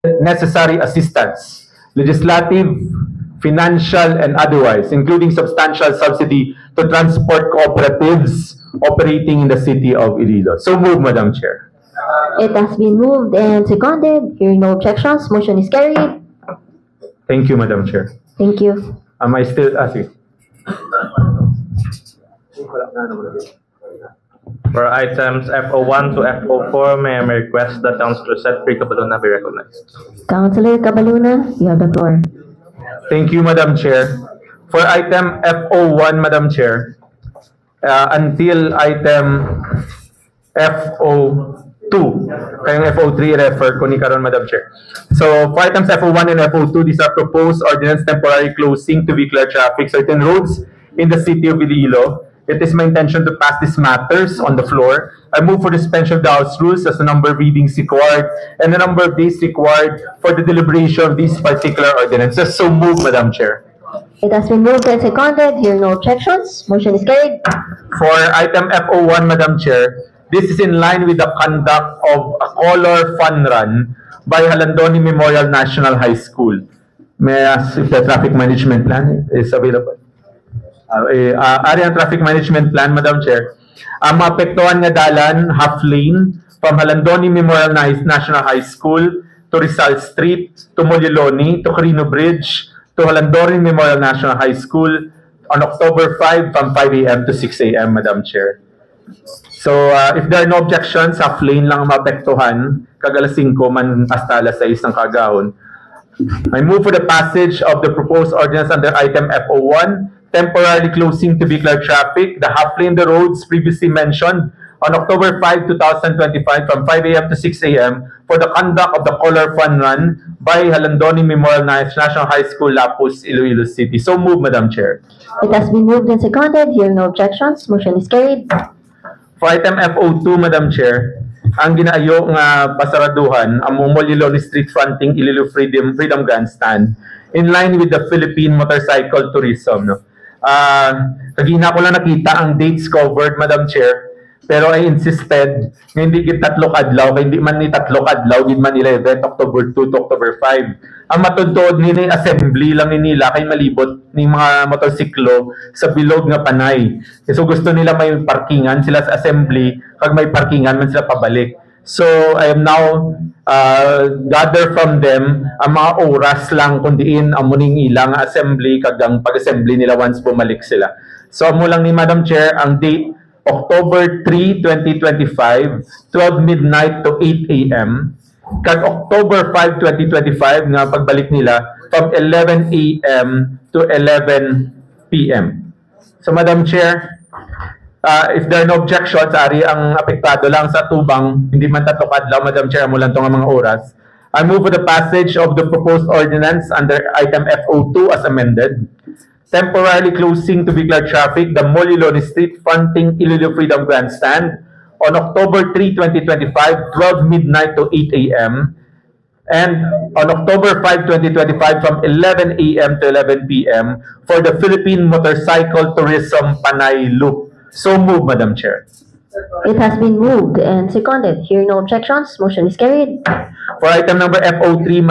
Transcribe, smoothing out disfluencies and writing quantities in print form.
necessary assistance, legislative, financial, and otherwise, including substantial subsidy to transport cooperatives operating in the city of Iloilo. So move, Madam Chair. It has been moved and seconded. Hearing no objections, motion is carried. Thank you, Madam Chair. Thank you. Am I still asking? For items F01 to F04, may I request that Councilor Cedric Cabaluna be recognized. Councilor Cabaluna, you have the floor. Thank you, Madam Chair. For item F01, Madam Chair, until item F02, kayong F03 refer ko ni karon, Madam Chair. So, for items F01 and F02, these are proposed ordinance temporary closing to vehicular traffic certain roads in the city of Iloilo. It is my intention to pass these matters on the floor. I move for the suspension of the House rules as the number of readings required and the number of days required for the deliberation of these particular ordinances. So move, Madam Chair. It has been moved and seconded. Hearing no objections, motion is carried. For item F01, Madam Chair, this is in line with the conduct of a color fun run by Halandoni Memorial National High School. May I ask if the traffic management plan is available? Area Traffic Management Plan, Madam Chair. Ang maapektuhan nga dalan, half lane, from Halandoni Memorial National High School to Rizal Street, to Moliloni, to Quirino Bridge, to Halandoni Memorial National High School on October 5 from 5 a.m. to 6 a.m., Madam Chair. So, if there are no objections, half lane lang ang maapektuhan, kagalas 5 man hasta alas 6 ng kagahon. I move for the passage of the proposed ordinance under item F01, temporarily closing to vehicular traffic, the half lane the roads previously mentioned on October 5, 2025 from 5 a.m. to 6 a.m. for the conduct of the Color Fun Run by Halandoni Memorial National High School, Lapus, Iloilo City. So move, Madam Chair. It has been moved and seconded. Hearing no objections, motion is carried. For item F02, Madam Chair, ang ginaayo nga pasaraduhan ang Moliloni Street fronting Iloilo Freedom Grandstand in line with the Philippine Motorcycle Tourism. No? Kagina ko lang nakita ang dates covered, Madam Chair, pero I insisted nga hindi gid 3 adlaw, kay hindi man ni 3 adlaw, gid man 11, October 2 to October 5. Ang matuntod ni assembly lang ni nila kay malibot ni mga motorsiklo sa bilog nga panay. So gusto nila may parkingan sila sa assembly, kag may parkingan man sila pabalik. So I am now gather from them ang mga oras lang kung diin ang muning ilang assembly kag ang pag-assembly nila once bumalik sila. So amo lang ni Madam Chair ang date October 3, 2025, 12 midnight to 8 a.m. kag October 5, 2025 nga pagbalik nila from 11 a.m. to 11 p.m. So Madam Chair, if there are no objections, ari ang apektado lang sa tubang, hindi man 3 adlaw, Madam Chair, mo lang itong mga oras. I move for the passage of the proposed ordinance under item F02 as amended, temporarily closing to vehicular traffic the Moliloni Street fronting Iloilo Freedom Grandstand on October 3, 2025, 12 midnight to 8 a.m. and on October 5, 2025 from 11 a.m. to 11 p.m. for the Philippine Motorcycle Tourism Panay Loop. So move, Madam Chair. It has been moved and seconded. Hearing no objections, motion is carried. For item number F03,